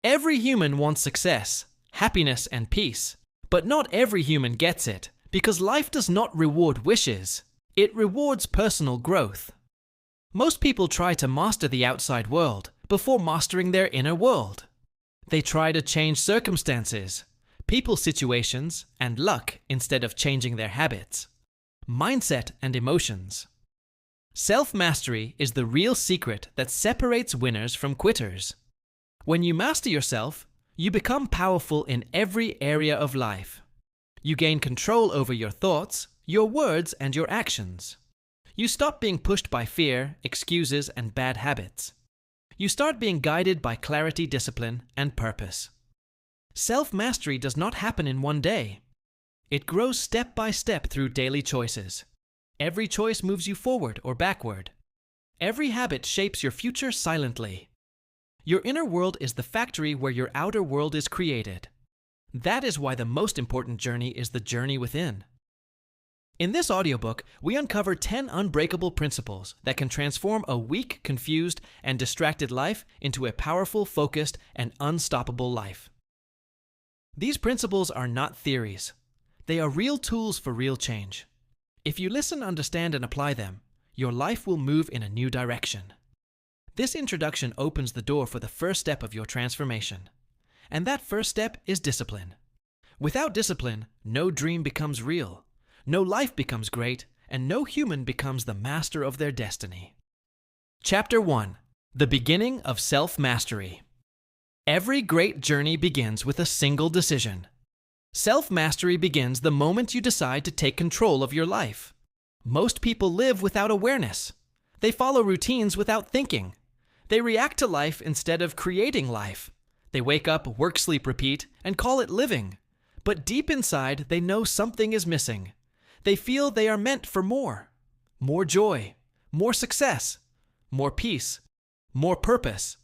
Every human wants success, happiness, and peace. But not every human gets it, because life does not reward wishes. It rewards personal growth. Most people try to master the outside world before mastering their inner world. They try to change circumstances, people situations, and luck instead of changing their habits, mindset, and emotions. Self-mastery is the real secret that separates winners from quitters. When you master yourself, you become powerful in every area of life. You gain control over your thoughts, your words, and your actions. You stop being pushed by fear, excuses, and bad habits. You start being guided by clarity, discipline, and purpose. Self-mastery does not happen in one day. It grows step by step through daily choices. Every choice moves you forward or backward. Every habit shapes your future silently. Your inner world is the factory where your outer world is created. That is why the most important journey is the journey within. In this audiobook, we uncover 10 unbreakable principles that can transform a weak, confused, and distracted life into a powerful, focused, and unstoppable life. These principles are not theories. They are real tools for real change. If you listen, understand, and apply them, your life will move in a new direction. This introduction opens the door for the first step of your transformation. And that first step is discipline. Without discipline, no dream becomes real, no life becomes great, and no human becomes the master of their destiny. Chapter 1. The Beginning of Self-Mastery. Every great journey begins with a single decision. Self-mastery begins the moment you decide to take control of your life. Most people live without awareness. They follow routines without thinking. They react to life instead of creating life. They wake up, work, sleep, repeat, and call it living. But deep inside, they know something is missing. They feel they are meant for more. More joy, more success, more peace, more purpose.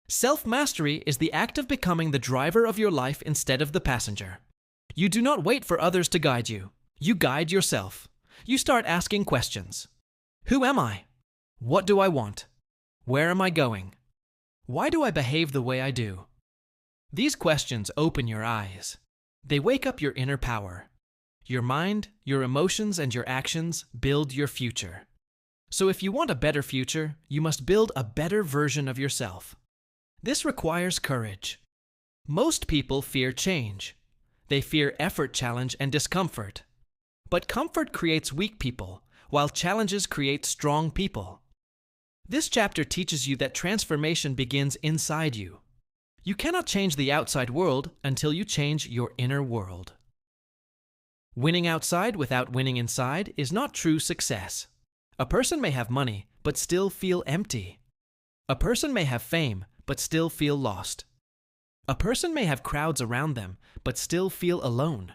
Self-mastery is the act of becoming the driver of your life instead of the passenger. You do not wait for others to guide you. You guide yourself. You start asking questions. Who am I? What do I want? Where am I going? Why do I behave the way I do? These questions open your eyes. They wake up your inner power. Your mind, your emotions, and your actions build your future. So if you want a better future, you must build a better version of yourself. This requires courage. Most people fear change. They fear effort, challenge, and discomfort. But comfort creates weak people, while challenges create strong people. This chapter teaches you that transformation begins inside you. You cannot change the outside world until you change your inner world. Winning outside without winning inside is not true success. A person may have money, but still feel empty. A person may have fame, but still feel lost. A person may have crowds around them, but still feel alone.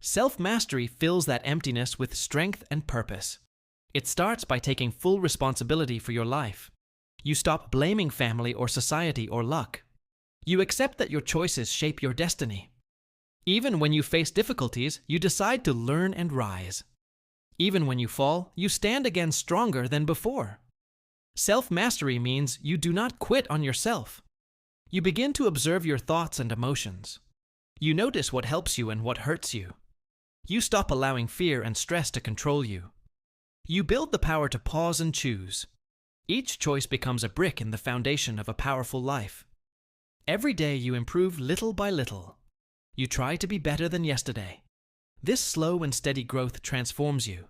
Self-mastery fills that emptiness with strength and purpose. It starts by taking full responsibility for your life. You stop blaming family or society or luck. You accept that your choices shape your destiny. Even when you face difficulties, you decide to learn and rise. Even when you fall, you stand again stronger than before. Self-mastery means you do not quit on yourself. You begin to observe your thoughts and emotions. You notice what helps you and what hurts you. You stop allowing fear and stress to control you. You build the power to pause and choose. Each choice becomes a brick in the foundation of a powerful life. Every day you improve little by little. You try to be better than yesterday. This slow and steady growth transforms you.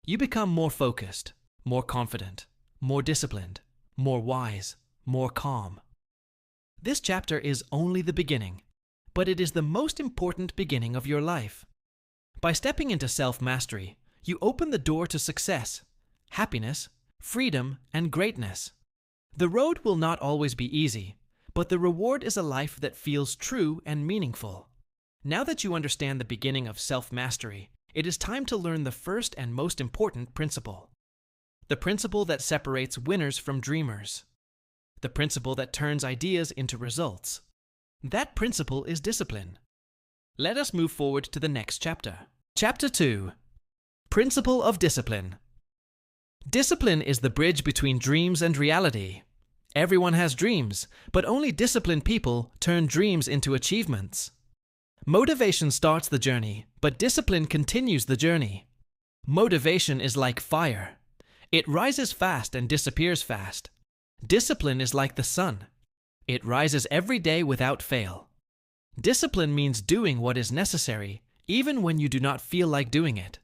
You become more focused, more confident, more disciplined, more wise, more calm. This chapter is only the beginning, but it is the most important beginning of your life. By stepping into self-mastery, you open the door to success, happiness, freedom, and greatness. The road will not always be easy, but the reward is a life that feels true and meaningful. Now that you understand the beginning of self-mastery, it is time to learn the first and most important principle. The principle that separates winners from dreamers. The principle that turns ideas into results. That principle is discipline. Let us move forward to the next chapter. Chapter 2. Principle of Discipline. Discipline is the bridge between dreams and reality. Everyone has dreams, but only disciplined people turn dreams into achievements. Motivation starts the journey, but discipline continues the journey. Motivation is like fire. It rises fast and disappears fast. Discipline is like the sun. It rises every day without fail. Discipline means doing what is necessary, even when you do not feel like doing it.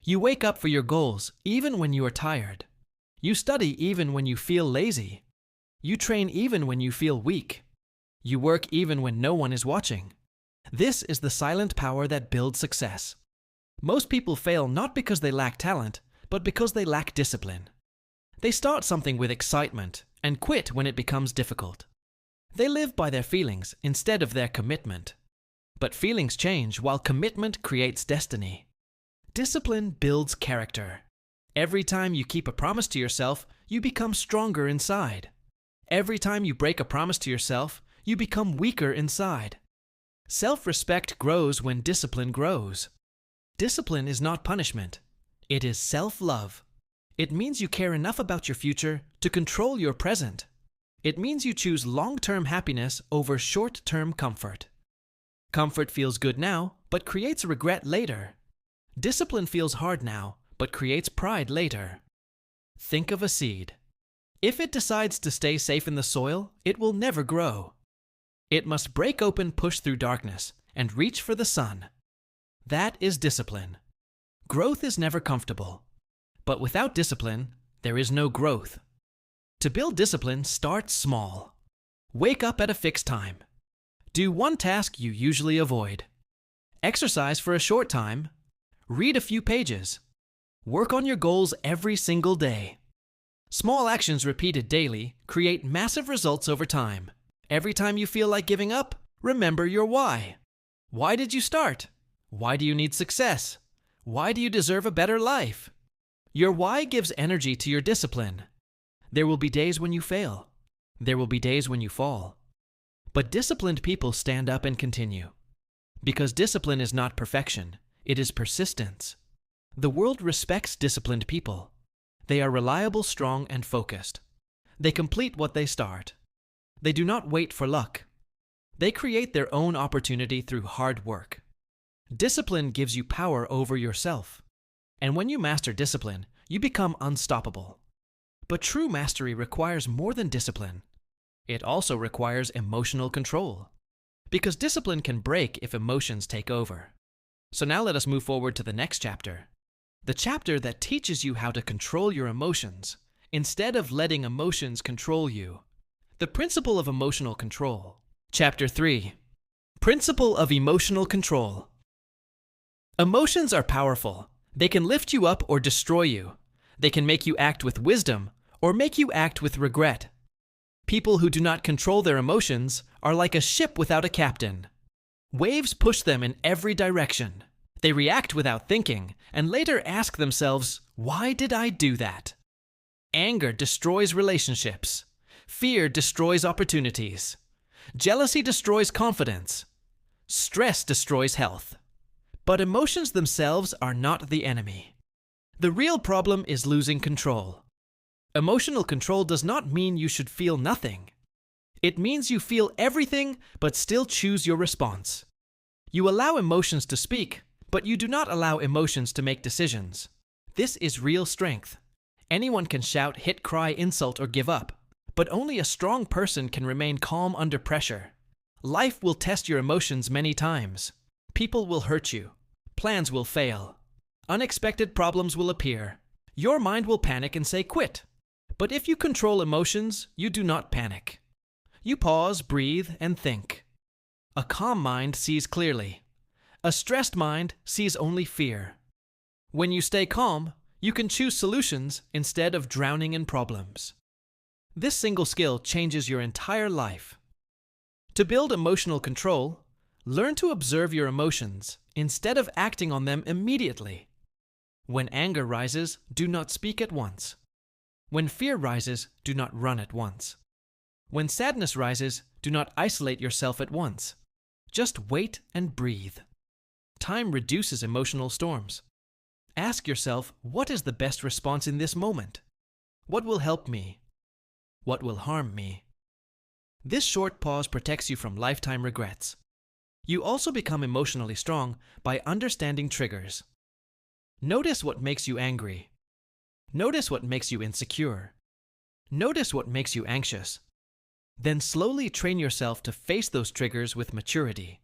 You wake up for your goals, even when you are tired. You study even when you feel lazy. You train even when you feel weak. You work even when no one is watching. This is the silent power that builds success. Most people fail not because they lack talent, but because they lack discipline. They start something with excitement and quit when it becomes difficult. They live by their feelings instead of their commitment. But feelings change while commitment creates destiny. Discipline builds character. Every time you keep a promise to yourself, you become stronger inside. Every time you break a promise to yourself, you become weaker inside. Self-respect grows when discipline grows. Discipline is not punishment. It is self-love. It means you care enough about your future to control your present. It means you choose long-term happiness over short-term comfort. Comfort feels good now, but creates regret later. Discipline feels hard now, but creates pride later. Think of a seed. If it decides to stay safe in the soil, it will never grow. It must break open, push through darkness, and reach for the sun. That is discipline. Growth is never comfortable. But without discipline, there is no growth. To build discipline, start small. Wake up at a fixed time. Do one task you usually avoid. Exercise for a short time. Read a few pages. Work on your goals every single day. Small actions repeated daily create massive results over time. Every time you feel like giving up, remember your why. Why did you start? Why do you need success? Why do you deserve a better life? Your why gives energy to your discipline. There will be days when you fail. There will be days when you fall. But disciplined people stand up and continue. Because discipline is not perfection, it is persistence. The world respects disciplined people. They are reliable, strong, and focused. They complete what they start. They do not wait for luck. They create their own opportunity through hard work. Discipline gives you power over yourself. And when you master discipline, you become unstoppable. But true mastery requires more than discipline. It also requires emotional control. Because discipline can break if emotions take over. So now let us move forward to the next chapter. The chapter that teaches you how to control your emotions, instead of letting emotions control you. The principle of emotional control. Chapter 3. Principle of emotional control. Emotions are powerful. They can lift you up or destroy you. They can make you act with wisdom or make you act with regret. People who do not control their emotions are like a ship without a captain. Waves push them in every direction. They react without thinking and later ask themselves, why did I do that? Anger destroys relationships. Fear destroys opportunities. Jealousy destroys confidence. Stress destroys health. But emotions themselves are not the enemy. The real problem is losing control. Emotional control does not mean you should feel nothing. It means you feel everything but still choose your response. You allow emotions to speak, but you do not allow emotions to make decisions. This is real strength. Anyone can shout, hit, cry, insult, or give up, but only a strong person can remain calm under pressure. Life will test your emotions many times. People will hurt you. Plans will fail. Unexpected problems will appear. Your mind will panic and say quit. But if you control emotions, you do not panic. You pause, breathe, and think. A calm mind sees clearly. A stressed mind sees only fear. When you stay calm, you can choose solutions instead of drowning in problems. This single skill changes your entire life. To build emotional control, learn to observe your emotions instead of acting on them immediately. When anger rises, do not speak at once. When fear rises, do not run at once. When sadness rises, do not isolate yourself at once. Just wait and breathe. Time reduces emotional storms. Ask yourself, what is the best response in this moment? What will help me? What will harm me? This short pause protects you from lifetime regrets. You also become emotionally strong by understanding triggers. Notice what makes you angry. Notice what makes you insecure. Notice what makes you anxious. Then slowly train yourself to face those triggers with maturity.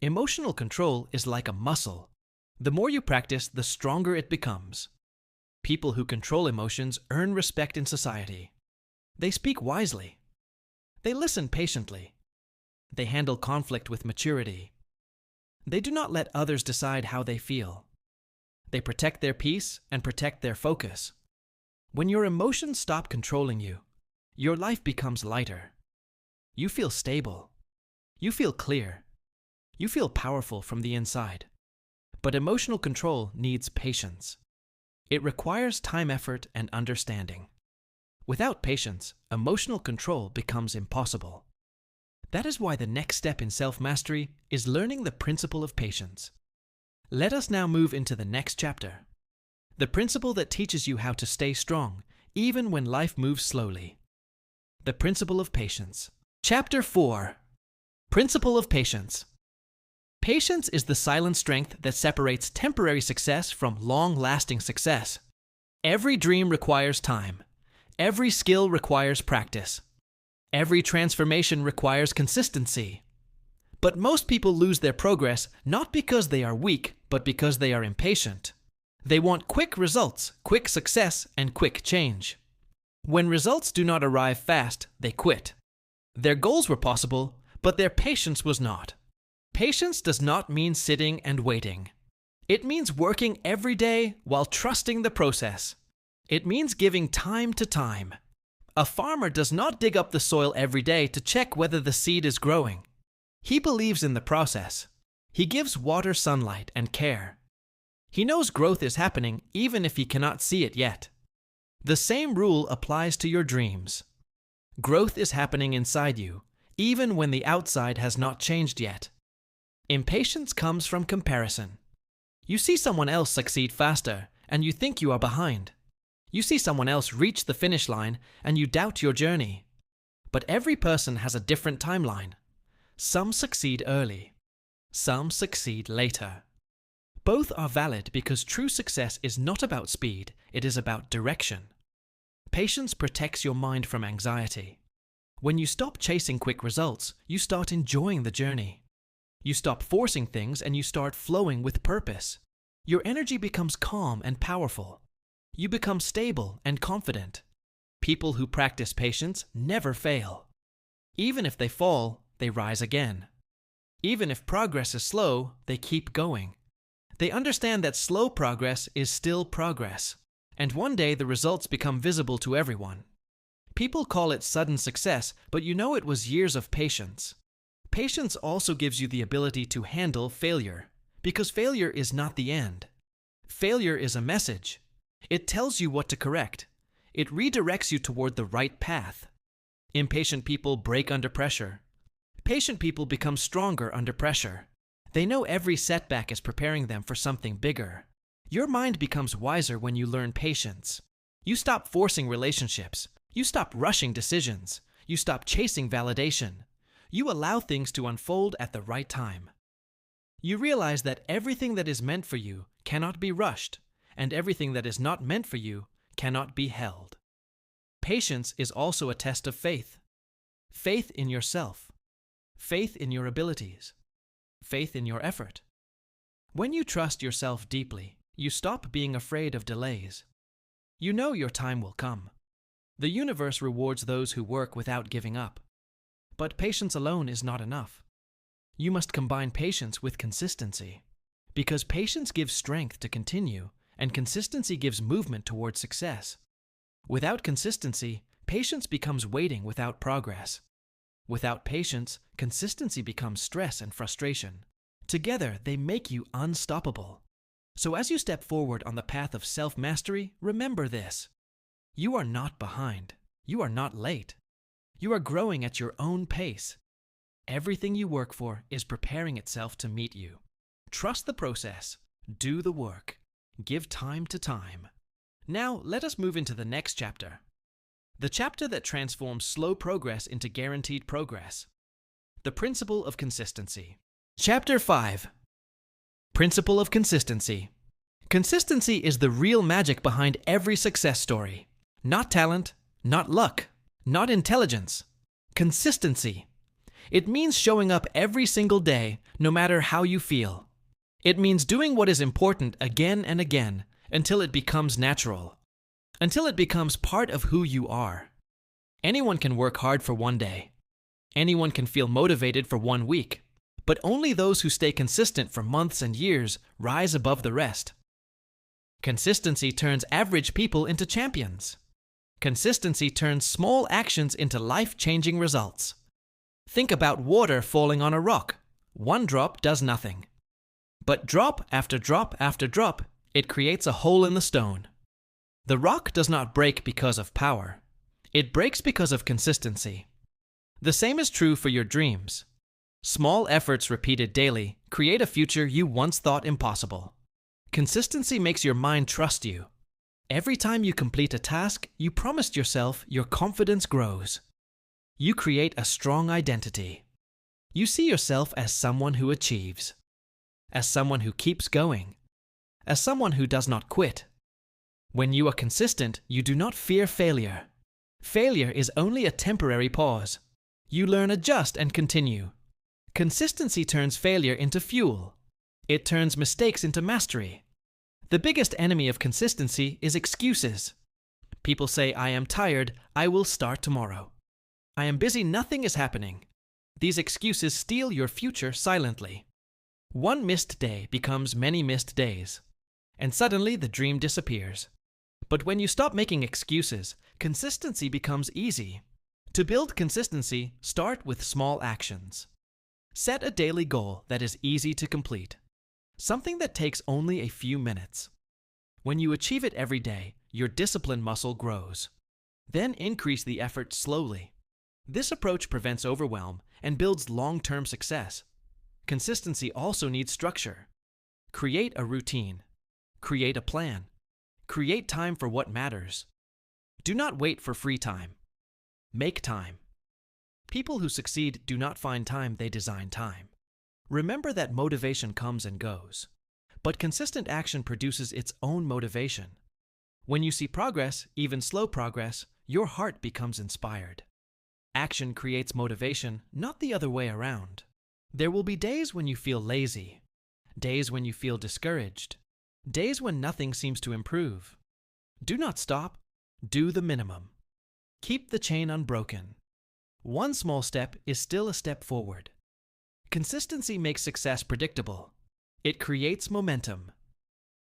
Emotional control is like a muscle. The more you practice, the stronger it becomes. People who control emotions earn respect in society. They speak wisely. They listen patiently. They handle conflict with maturity. They do not let others decide how they feel. They protect their peace and protect their focus. When your emotions stop controlling you, your life becomes lighter. You feel stable. You feel clear. You feel powerful from the inside. But emotional control needs patience. It requires time, effort, and understanding. Without patience, emotional control becomes impossible. That is why the next step in self-mastery is learning the principle of patience. Let us now move into the next chapter. The principle that teaches you how to stay strong, even when life moves slowly. The principle of patience. Chapter 4. Principle of patience. Patience is the silent strength that separates temporary success from long-lasting success. Every dream requires time. Every skill requires practice. Every transformation requires consistency. But most people lose their progress not because they are weak, but because they are impatient. They want quick results, quick success, and quick change. When results do not arrive fast, they quit. Their goals were possible, but their patience was not. Patience does not mean sitting and waiting. It means working every day while trusting the process. It means giving time to time. A farmer does not dig up the soil every day to check whether the seed is growing. He believes in the process. He gives water, sunlight, and care. He knows growth is happening even if he cannot see it yet. The same rule applies to your dreams. Growth is happening inside you, even when the outside has not changed yet. Impatience comes from comparison. You see someone else succeed faster, and you think you are behind. You see someone else reach the finish line, and you doubt your journey. But every person has a different timeline. Some succeed early. Some succeed later. Both are valid because true success is not about speed, it is about direction. Patience protects your mind from anxiety. When you stop chasing quick results, you start enjoying the journey. You stop forcing things and you start flowing with purpose. Your energy becomes calm and powerful. You become stable and confident. People who practice patience never fail. Even if they fall, they rise again. Even if progress is slow, they keep going. They understand that slow progress is still progress, and one day the results become visible to everyone. People call it sudden success, but you know it was years of patience. Patience also gives you the ability to handle failure, because failure is not the end. Failure is a message. It tells you what to correct. It redirects you toward the right path. Impatient people break under pressure. Patient people become stronger under pressure. They know every setback is preparing them for something bigger. Your mind becomes wiser when you learn patience. You stop forcing relationships. You stop rushing decisions. You stop chasing validation. You allow things to unfold at the right time. You realize that everything that is meant for you cannot be rushed, and everything that is not meant for you cannot be held. Patience is also a test of faith. Faith in yourself. Faith in your abilities. Faith in your effort. When you trust yourself deeply, you stop being afraid of delays. You know your time will come. The universe rewards those who work without giving up. But patience alone is not enough. You must combine patience with consistency, because patience gives strength to continue, and consistency gives movement towards success. Without consistency, patience becomes waiting without progress. Without patience, consistency becomes stress and frustration. Together, they make you unstoppable. So as you step forward on the path of self-mastery, remember this. You are not behind. You are not late. You are growing at your own pace. Everything you work for is preparing itself to meet you. Trust the process. Do the work. Give time to time. Now, let us move into the next chapter. the chapter that transforms slow progress into guaranteed progress. The Principle of Consistency. Chapter 5. Principle of Consistency. Consistency is the real magic behind every success story. Not talent, not luck, not intelligence. Consistency. It means showing up every single day, no matter how you feel. It means doing what is important again and again until it becomes natural, until it becomes part of who you are. Anyone can work hard for one day. Anyone can feel motivated for 1 week, but only those who stay consistent for months and years rise above the rest. Consistency turns average people into champions. Consistency turns small actions into life-changing results. Think about water falling on a rock. One drop does nothing. But drop after drop after drop, it creates a hole in the stone. The rock does not break because of power. It breaks because of consistency. The same is true for your dreams. Small efforts repeated daily create a future you once thought impossible. Consistency makes your mind trust you. Every time you complete a task you promised yourself, your confidence grows. You create a strong identity. You see yourself as someone who achieves, as someone who keeps going, as someone who does not quit. When you are consistent, you do not fear failure. Failure is only a temporary pause. You learn, adjust, and continue. Consistency turns failure into fuel. It turns mistakes into mastery. The biggest enemy of consistency is excuses. People say, "I am tired, I will start tomorrow. I am busy, nothing is happening." These excuses steal your future silently. One missed day becomes many missed days, and suddenly the dream disappears. But when you stop making excuses, consistency becomes easy. To build consistency, start with small actions. Set a daily goal that is easy to complete, something that takes only a few minutes. When you achieve it every day, your discipline muscle grows. Then increase the effort slowly. This approach prevents overwhelm and builds long-term success. Consistency also needs structure. Create a routine. Create a plan. Create time for what matters. Do not wait for free time. Make time. People who succeed do not find time, they design time. Remember that motivation comes and goes, but consistent action produces its own motivation. When you see progress, even slow progress, your heart becomes inspired. Action creates motivation, not the other way around. There will be days when you feel lazy, days when you feel discouraged, days when nothing seems to improve. Do not stop. Do the minimum. Keep the chain unbroken. One small step is still a step forward. Consistency makes success predictable. It creates momentum.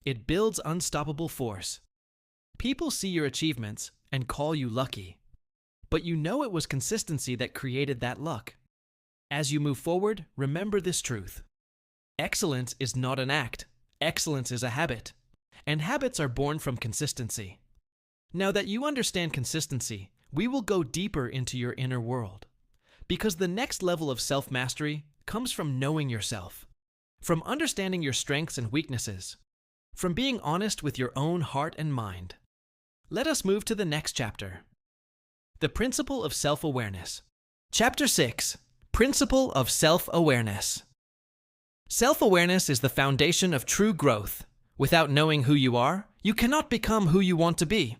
It builds unstoppable force. People see your achievements and call you lucky. But you know it was consistency that created that luck. As you move forward, remember this truth. Excellence is not an act. Excellence is a habit. And habits are born from consistency. Now that you understand consistency, we will go deeper into your inner world. Because the next level of self-mastery comes from knowing yourself, from understanding your strengths and weaknesses, from being honest with your own heart and mind. Let us move to the next chapter. The Principle of Self-Awareness. Chapter 6. Principle of Self-Awareness. Self-awareness is the foundation of true growth. Without knowing who you are, you cannot become who you want to be.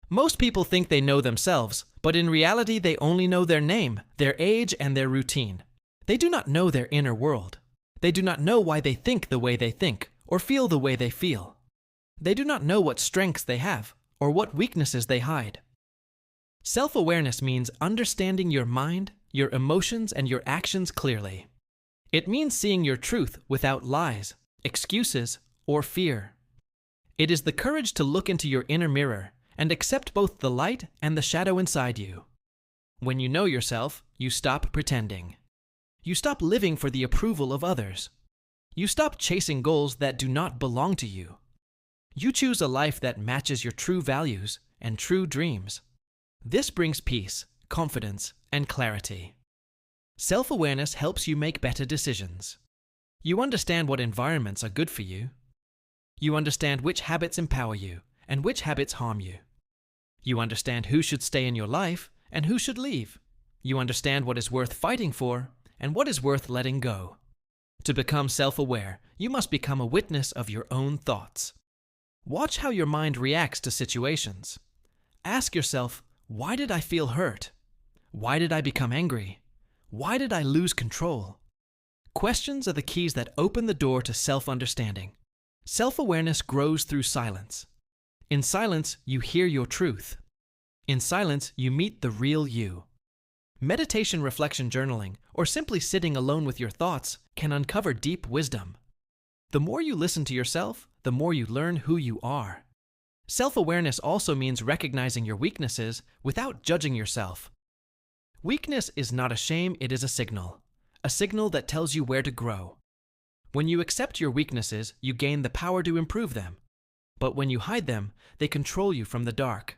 Most people think they know themselves, but in reality they only know their name, their age, and their routine. They do not know their inner world. They do not know why they think the way they think, or feel the way they feel. They do not know what strengths they have, or what weaknesses they hide. Self-awareness means understanding your mind, your emotions, and your actions clearly. It means seeing your truth without lies, excuses, or fear. It is the courage to look into your inner mirror and accept both the light and the shadow inside you. When you know yourself, you stop pretending. You stop living for the approval of others. You stop chasing goals that do not belong to you. You choose a life that matches your true values and true dreams. This brings peace, confidence, and clarity. Self-awareness helps you make better decisions. You understand what environments are good for you. You understand which habits empower you and which habits harm you. You understand who should stay in your life and who should leave. You understand what is worth fighting for and what is worth letting go. To become self-aware, you must become a witness of your own thoughts. Watch how your mind reacts to situations. Ask yourself, why did I feel hurt? Why did I become angry? Why did I lose control? Questions are the keys that open the door to self-understanding. Self-awareness grows through silence. In silence, you hear your truth. In silence, you meet the real you. Meditation, reflection journaling, or simply sitting alone with your thoughts can uncover deep wisdom. The more you listen to yourself, the more you learn who you are. Self-awareness also means recognizing your weaknesses without judging yourself. Weakness is not a shame, it is a signal that tells you where to grow. When you accept your weaknesses, you gain the power to improve them. But when you hide them, they control you from the dark.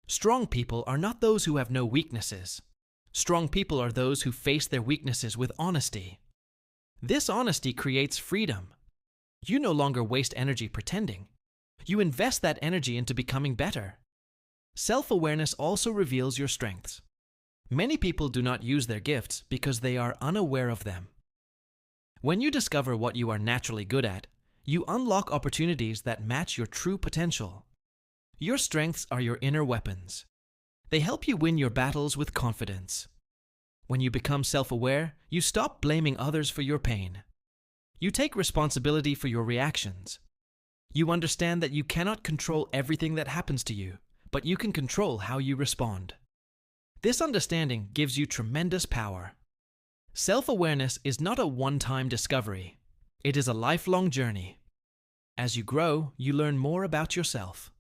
Strong people are not those who have no weaknesses. Strong people are those who face their weaknesses with honesty. This honesty creates freedom. You no longer waste energy pretending. You invest that energy into becoming better. Self-awareness also reveals your strengths. Many people do not use their gifts because they are unaware of them. When you discover what you are naturally good at, you unlock opportunities that match your true potential. Your strengths are your inner weapons. They help you win your battles with confidence. When you become self-aware, you stop blaming others for your pain. You take responsibility for your reactions. You understand that you cannot control everything that happens to you, but you can control how you respond. This understanding gives you tremendous power. Self-awareness is not a one-time discovery. It is a lifelong journey. As you grow, you learn more about yourself.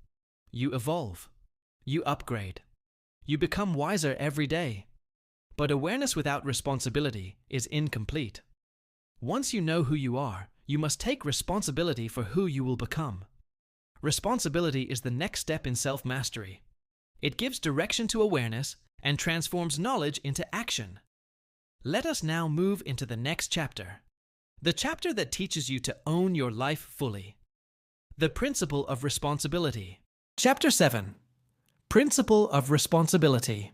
You evolve. You upgrade. You become wiser every day. But awareness without responsibility is incomplete. Once you know who you are, you must take responsibility for who you will become. Responsibility is the next step in self-mastery. It gives direction to awareness and transforms knowledge into action. Let us now move into the next chapter. The chapter that teaches you to own your life fully. The Principle of Responsibility. Chapter 7. Principle of Responsibility.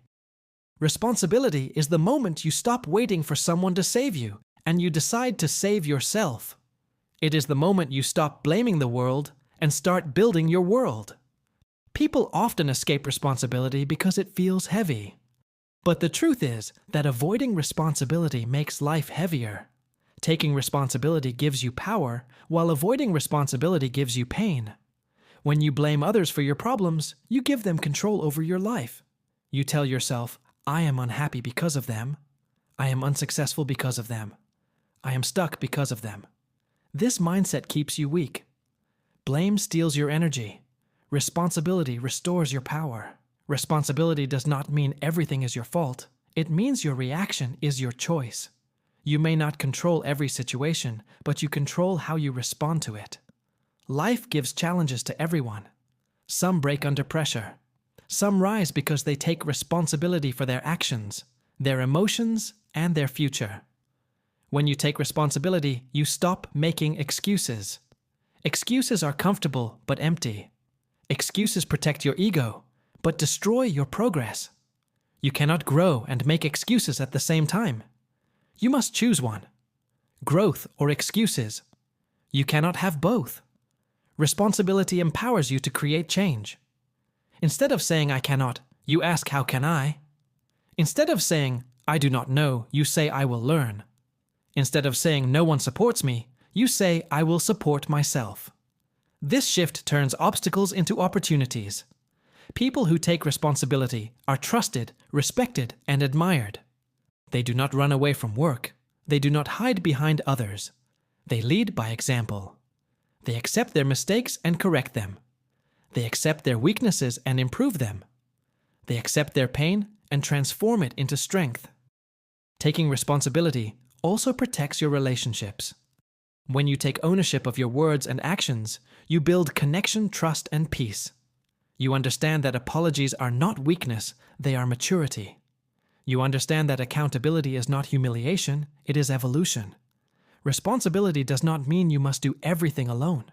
Responsibility is the moment you stop waiting for someone to save you and you decide to save yourself. It is the moment you stop blaming the world and start building your world. People often escape responsibility because it feels heavy. But the truth is that avoiding responsibility makes life heavier. Taking responsibility gives you power, while avoiding responsibility gives you pain. When you blame others for your problems, you give them control over your life. You tell yourself, I am unhappy because of them. I am unsuccessful because of them. I am stuck because of them. This mindset keeps you weak. Blame steals your energy. Responsibility restores your power. Responsibility does not mean everything is your fault. It means your reaction is your choice. You may not control every situation, but you control how you respond to it. Life gives challenges to everyone. Some break under pressure. Some rise because they take responsibility for their actions, their emotions, and their future. When you take responsibility, you stop making excuses. Excuses are comfortable but empty. Excuses protect your ego, but destroy your progress. You cannot grow and make excuses at the same time. You must choose one. Growth or excuses. You cannot have both. Responsibility empowers you to create change. Instead of saying I cannot, you ask how can I? Instead of saying I do not know, you say I will learn. Instead of saying no one supports me, you say I will support myself. This shift turns obstacles into opportunities. People who take responsibility are trusted, respected, and admired. They do not run away from work. They do not hide behind others. They lead by example. They accept their mistakes and correct them. They accept their weaknesses and improve them. They accept their pain and transform it into strength. Taking responsibility also protects your relationships. When you take ownership of your words and actions, you build connection, trust, and peace. You understand that apologies are not weakness, they are maturity. You understand that accountability is not humiliation, it is evolution. Responsibility does not mean you must do everything alone.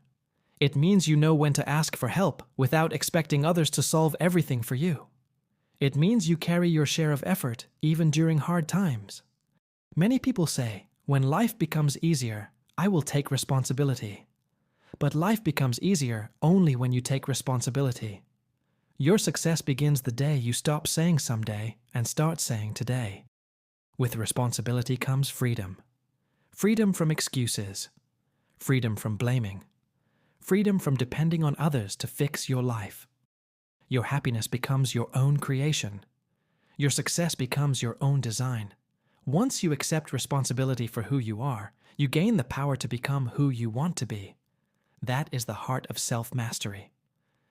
It means you know when to ask for help without expecting others to solve everything for you. It means you carry your share of effort even during hard times. Many people say, when life becomes easier, I will take responsibility. But life becomes easier only when you take responsibility. Your success begins the day you stop saying someday and start saying today. With responsibility comes freedom. Freedom from excuses. Freedom from blaming. Freedom from depending on others to fix your life. Your happiness becomes your own creation. Your success becomes your own design. Once you accept responsibility for who you are, you gain the power to become who you want to be. That is the heart of self-mastery.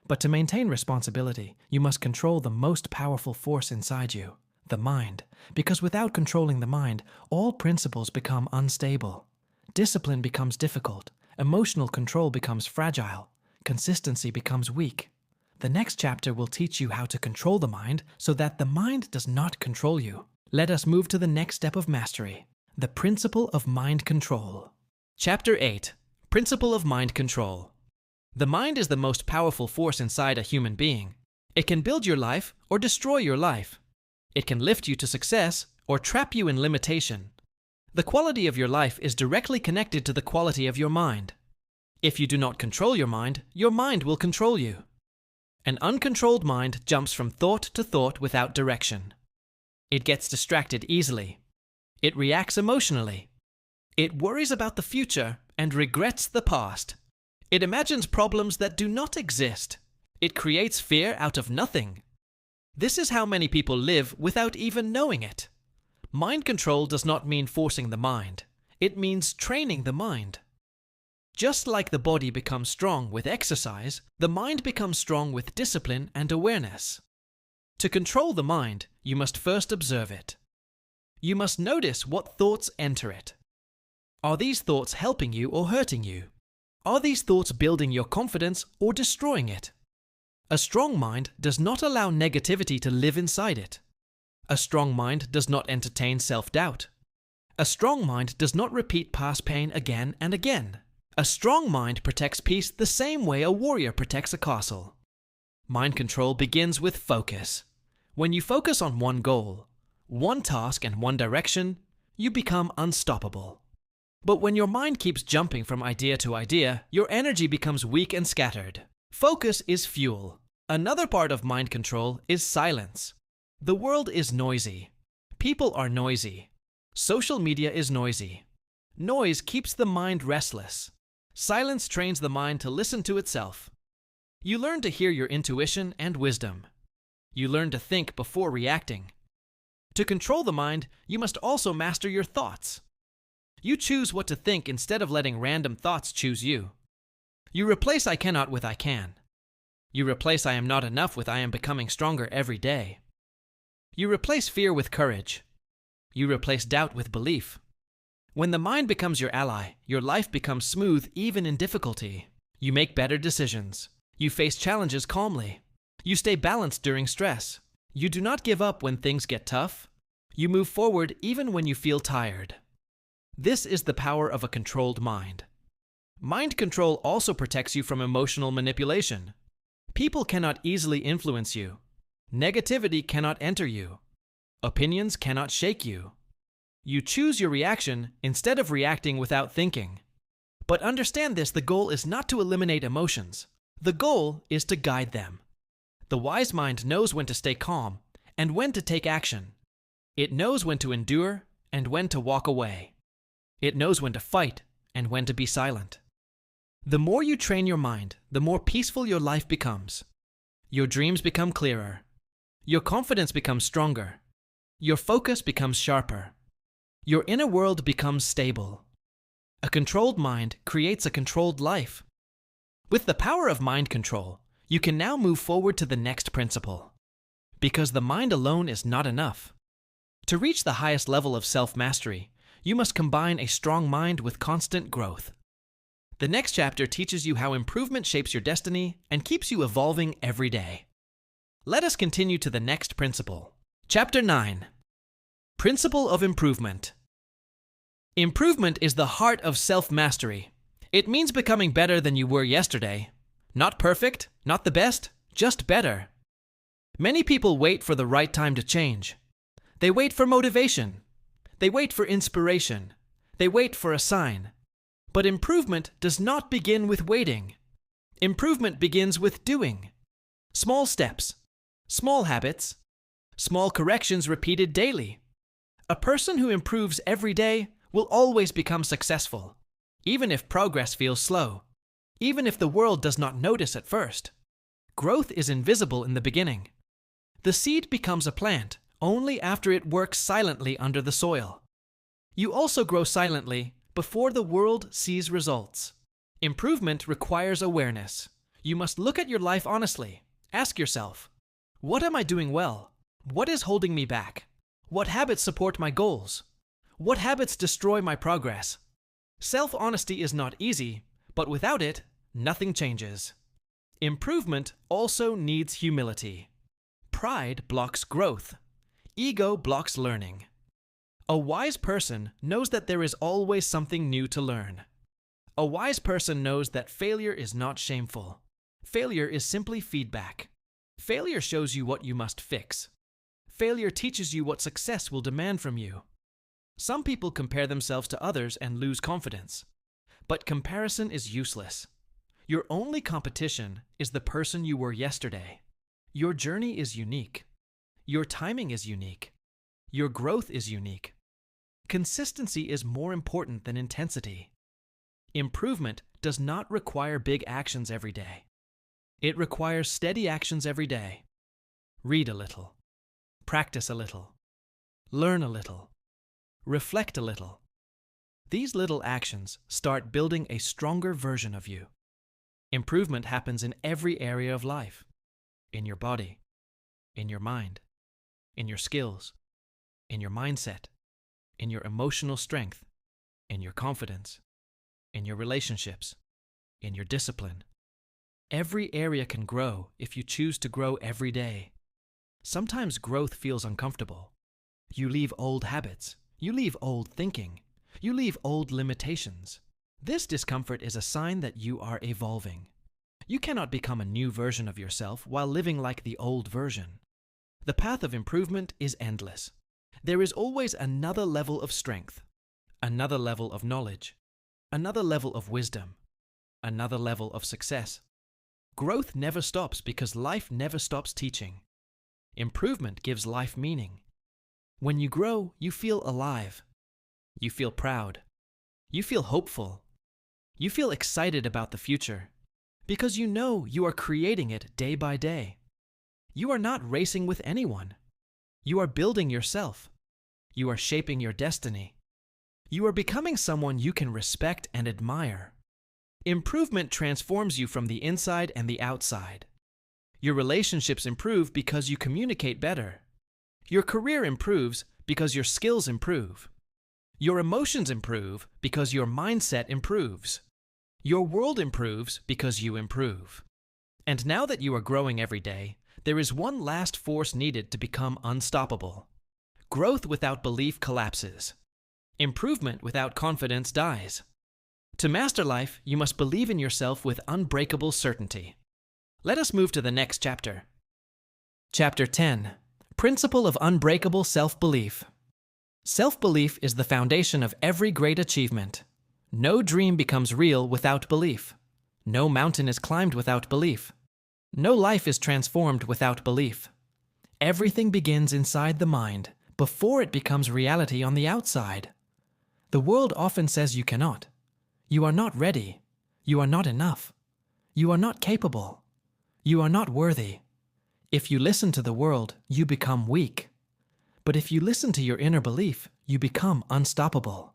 But to maintain responsibility, you must control the most powerful force inside you, the mind, because without controlling the mind, all principles become unstable. Discipline becomes difficult, emotional control becomes fragile, consistency becomes weak. The next chapter will teach you how to control the mind so that the mind does not control you. Let us move to the next step of mastery, the principle of mind control. Chapter 8. Principle of mind control. The mind is the most powerful force inside a human being. It can build your life or destroy your life. It can lift you to success or trap you in limitation. The quality of your life is directly connected to the quality of your mind. If you do not control your mind will control you. An uncontrolled mind jumps from thought to thought without direction. It gets distracted easily. It reacts emotionally. It worries about the future and regrets the past. It imagines problems that do not exist. It creates fear out of nothing. This is how many people live without even knowing it. Mind control does not mean forcing the mind. It means training the mind. Just like the body becomes strong with exercise, the mind becomes strong with discipline and awareness. To control the mind, you must first observe it. You must notice what thoughts enter it. Are these thoughts helping you or hurting you? Are these thoughts building your confidence or destroying it? A strong mind does not allow negativity to live inside it. A strong mind does not entertain self-doubt. A strong mind does not repeat past pain again and again. A strong mind protects peace the same way a warrior protects a castle. Mind control begins with focus. When you focus on one goal, one task and one direction, you become unstoppable. But when your mind keeps jumping from idea to idea, your energy becomes weak and scattered. Focus is fuel. Another part of mind control is silence. The world is noisy. People are noisy. Social media is noisy. Noise keeps the mind restless. Silence trains the mind to listen to itself. You learn to hear your intuition and wisdom. You learn to think before reacting. To control the mind, you must also master your thoughts. You choose what to think instead of letting random thoughts choose you. You replace I cannot with I can. You replace I am not enough with I am becoming stronger every day. You replace fear with courage. You replace doubt with belief. When the mind becomes your ally, your life becomes smooth even in difficulty. You make better decisions. You face challenges calmly. You stay balanced during stress. You do not give up when things get tough. You move forward even when you feel tired. This is the power of a controlled mind. Mind control also protects you from emotional manipulation. People cannot easily influence you. Negativity cannot enter you. Opinions cannot shake you. You choose your reaction instead of reacting without thinking. But understand this, the goal is not to eliminate emotions. The goal is to guide them. The wise mind knows when to stay calm and when to take action. It knows when to endure and when to walk away. It knows when to fight and when to be silent. The more you train your mind, the more peaceful your life becomes. Your dreams become clearer. Your confidence becomes stronger. Your focus becomes sharper. Your inner world becomes stable. A controlled mind creates a controlled life. With the power of mind control, you can now move forward to the next principle. Because the mind alone is not enough. To reach the highest level of self-mastery, you must combine a strong mind with constant growth. The next chapter teaches you how improvement shapes your destiny and keeps you evolving every day. Let us continue to the next principle. Chapter 9. Principle of improvement. Improvement is the heart of self-mastery. It means becoming better than you were yesterday. Not perfect, not the best, just better. Many people wait for the right time to change. They wait for motivation. They wait for inspiration. They wait for a sign. But improvement does not begin with waiting. Improvement begins with doing. Small steps, small habits, small corrections repeated daily. A person who improves every day will always become successful, even if progress feels slow, even if the world does not notice at first. Growth is invisible in the beginning. The seed becomes a plant only after it works silently under the soil. You also grow silently before the world sees results. Improvement requires awareness. You must look at your life honestly. Ask yourself, what am I doing well? What is holding me back? What habits support my goals? What habits destroy my progress? Self-honesty is not easy, but without it, nothing changes. Improvement also needs humility. Pride blocks growth. Ego blocks learning. A wise person knows that there is always something new to learn. A wise person knows that failure is not shameful. Failure is simply feedback. Failure shows you what you must fix. Failure teaches you what success will demand from you. Some people compare themselves to others and lose confidence. But comparison is useless. Your only competition is the person you were yesterday. Your journey is unique. Your timing is unique. Your growth is unique. Consistency is more important than intensity. Improvement does not require big actions every day. It requires steady actions every day. Read a little. Practice a little. Learn a little. Reflect a little. These little actions start building a stronger version of you. Improvement happens in every area of life. In your body, in your mind, in your skills, in your mindset, in your emotional strength, in your confidence, in your relationships, in your discipline. Every area can grow if you choose to grow every day. Sometimes growth feels uncomfortable. You leave old habits. You leave old thinking. You leave old limitations. This discomfort is a sign that you are evolving. You cannot become a new version of yourself while living like the old version. The path of improvement is endless. There is always another level of strength, another level of knowledge, another level of wisdom, another level of success. Growth never stops because life never stops teaching. Improvement gives life meaning. When you grow, you feel alive. You feel proud. You feel hopeful. You feel excited about the future because you know you are creating it day by day. You are not racing with anyone. You are building yourself. You are shaping your destiny. You are becoming someone you can respect and admire. Improvement transforms you from the inside and the outside. Your relationships improve because you communicate better. Your career improves because your skills improve. Your emotions improve because your mindset improves. Your world improves because you improve. And now that you are growing every day, there is one last force needed to become unstoppable. Growth without belief collapses. Improvement without confidence dies. To master life, you must believe in yourself with unbreakable certainty. Let us move to the next chapter. Chapter 10. Principle of Unbreakable Self-Belief. Self-belief is the foundation of every great achievement. No dream becomes real without belief. No mountain is climbed without belief. No life is transformed without belief. Everything begins inside the mind before it becomes reality on the outside. The world often says you cannot. You are not ready. You are not enough. You are not capable. You are not worthy. If you listen to the world, you become weak. But if you listen to your inner belief, you become unstoppable.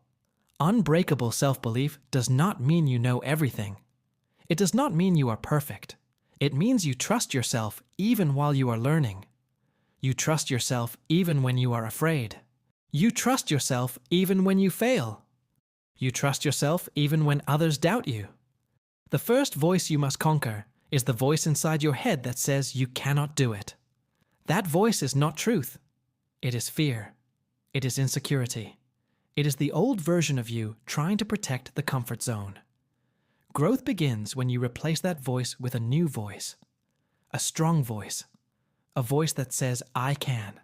Unbreakable self-belief does not mean you know everything. It does not mean you are perfect. It means you trust yourself even while you are learning. You trust yourself even when you are afraid. You trust yourself even when you fail. You trust yourself even when others doubt you. The first voice you must conquer is the voice inside your head that says you cannot do it. That voice is not truth. It is fear. It is insecurity. It is the old version of you trying to protect the comfort zone. Growth begins when you replace that voice with a new voice, a strong voice, a voice that says, I can,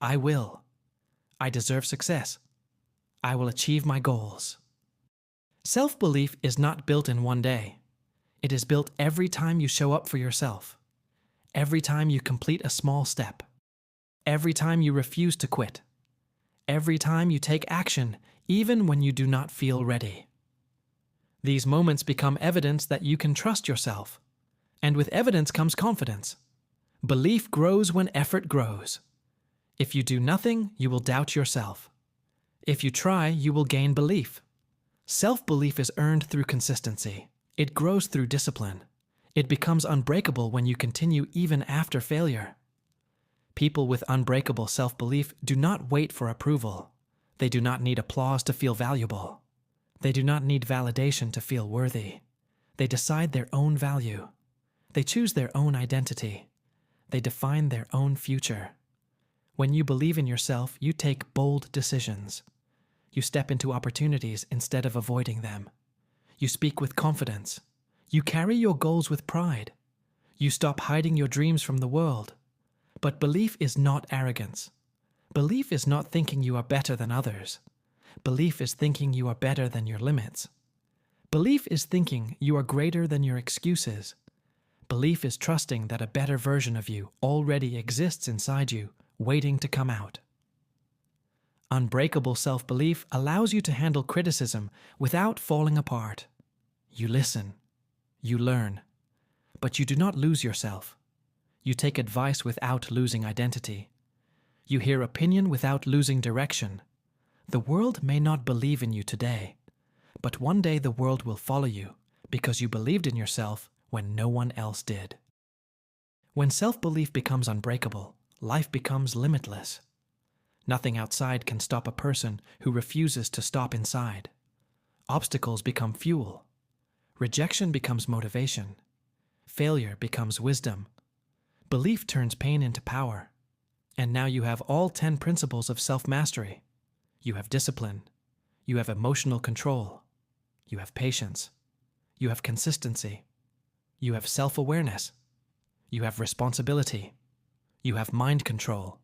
I will, I deserve success, I will achieve my goals. Self-belief is not built in one day. It is built every time you show up for yourself, every time you complete a small step, every time you refuse to quit, every time you take action even when you do not feel ready. These moments become evidence that you can trust yourself, and with evidence comes confidence. Belief grows when effort grows. If you do nothing, you will doubt yourself. If you try, you will gain belief. Self-belief is earned through consistency. It grows through discipline. It becomes unbreakable when you continue even after failure. People with unbreakable self-belief do not wait for approval. They do not need applause to feel valuable. They do not need validation to feel worthy. They decide their own value. They choose their own identity. They define their own future. When you believe in yourself, you take bold decisions. You step into opportunities instead of avoiding them. You speak with confidence. You carry your goals with pride. You stop hiding your dreams from the world. But belief is not arrogance. Belief is not thinking you are better than others. Belief is thinking you are better than your limits. Belief is thinking you are greater than your excuses. Belief is trusting that a better version of you already exists inside you, waiting to come out. Unbreakable self-belief allows you to handle criticism without falling apart. You listen. You learn. But you do not lose yourself. You take advice without losing identity. You hear opinion without losing direction. The world may not believe in you today, but one day the world will follow you because you believed in yourself when no one else did. When self-belief becomes unbreakable, life becomes limitless. Nothing outside can stop a person who refuses to stop inside. Obstacles become fuel. Rejection becomes motivation. Failure becomes wisdom. Belief turns pain into power. And now you have all 10 principles of self-mastery. You have discipline. You have emotional control. You have patience. You have consistency. You have self-awareness. You have responsibility. You have mind control.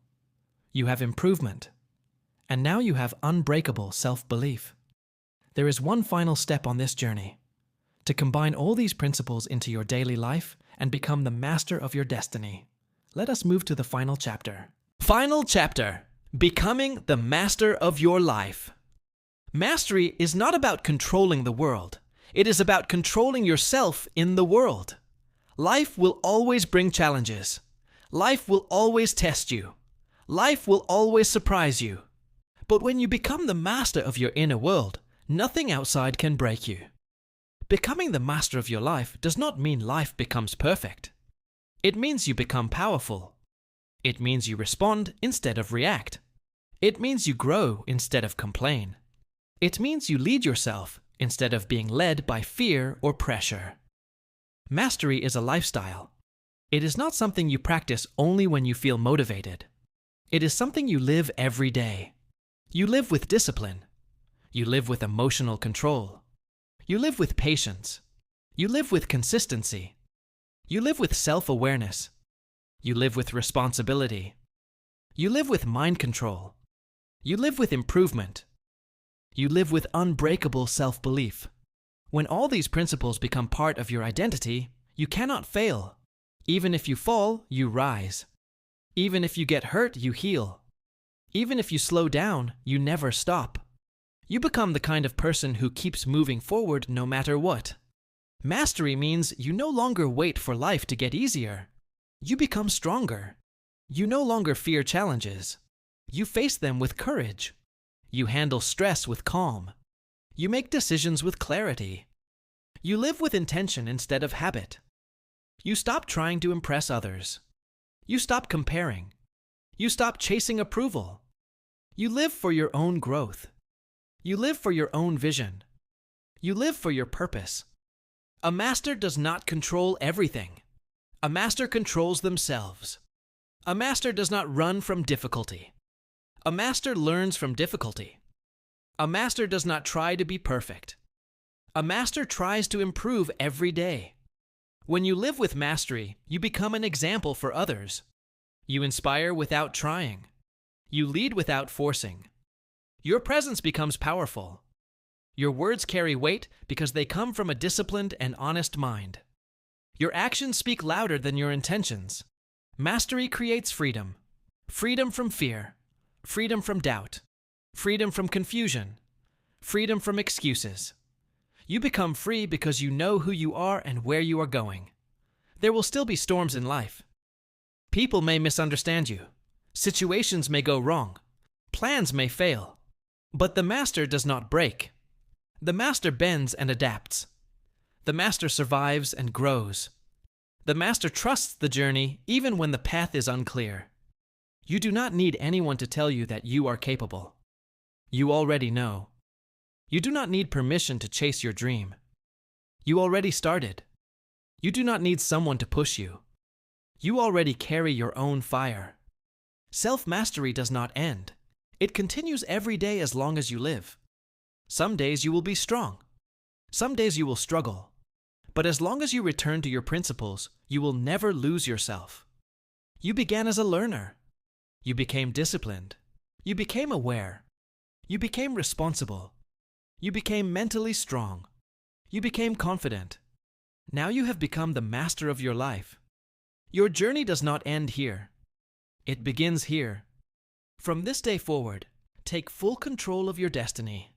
You have improvement. And now you have unbreakable self-belief. There is one final step on this journey: to combine all these principles into your daily life and become the master of your destiny. Let us move to the final chapter. Final chapter: becoming the master of your life. Mastery is not about controlling the world. It is about controlling yourself in the world. Life will always bring challenges. Life will always test you. Life will always surprise you. But when you become the master of your inner world, nothing outside can break you. Becoming the master of your life does not mean life becomes perfect. It means you become powerful. It means you respond instead of react. It means you grow instead of complain. It means you lead yourself instead of being led by fear or pressure. Mastery is a lifestyle. It is not something you practice only when you feel motivated. It is something you live every day. You live with discipline. You live with emotional control. You live with patience. You live with consistency. You live with self-awareness. You live with responsibility. You live with mind control. You live with improvement. You live with unbreakable self-belief. When all these principles become part of your identity, you cannot fail. Even if you fall, you rise. Even if you get hurt, you heal. Even if you slow down, you never stop. You become the kind of person who keeps moving forward no matter what. Mastery means you no longer wait for life to get easier. You become stronger. You no longer fear challenges. You face them with courage. You handle stress with calm. You make decisions with clarity. You live with intention instead of habit. You stop trying to impress others. You stop comparing. You stop chasing approval. You live for your own growth. You live for your own vision. You live for your purpose. A master does not control everything. A master controls themselves. A master does not run from difficulty. A master learns from difficulty. A master does not try to be perfect. A master tries to improve every day. When you live with mastery, you become an example for others. You inspire without trying. You lead without forcing. Your presence becomes powerful. Your words carry weight because they come from a disciplined and honest mind. Your actions speak louder than your intentions. Mastery creates freedom. Freedom from fear. Freedom from doubt. Freedom from confusion. Freedom from excuses. You become free because you know who you are and where you are going. There will still be storms in life. People may misunderstand you. Situations may go wrong. Plans may fail. But the master does not break. The master bends and adapts. The master survives and grows. The master trusts the journey even when the path is unclear. You do not need anyone to tell you that you are capable. You already know. You do not need permission to chase your dream. You already started. You do not need someone to push you. You already carry your own fire. Self-mastery does not end. It continues every day as long as you live. Some days you will be strong. Some days you will struggle. But as long as you return to your principles, you will never lose yourself. You began as a learner. You became disciplined. You became aware. You became responsible. You became mentally strong. You became confident. Now you have become the master of your life. Your journey does not end here. It begins here. From this day forward, take full control of your destiny.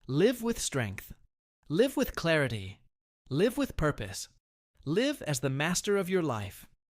Live with strength. Live with clarity. Live with purpose. Live as the master of your life.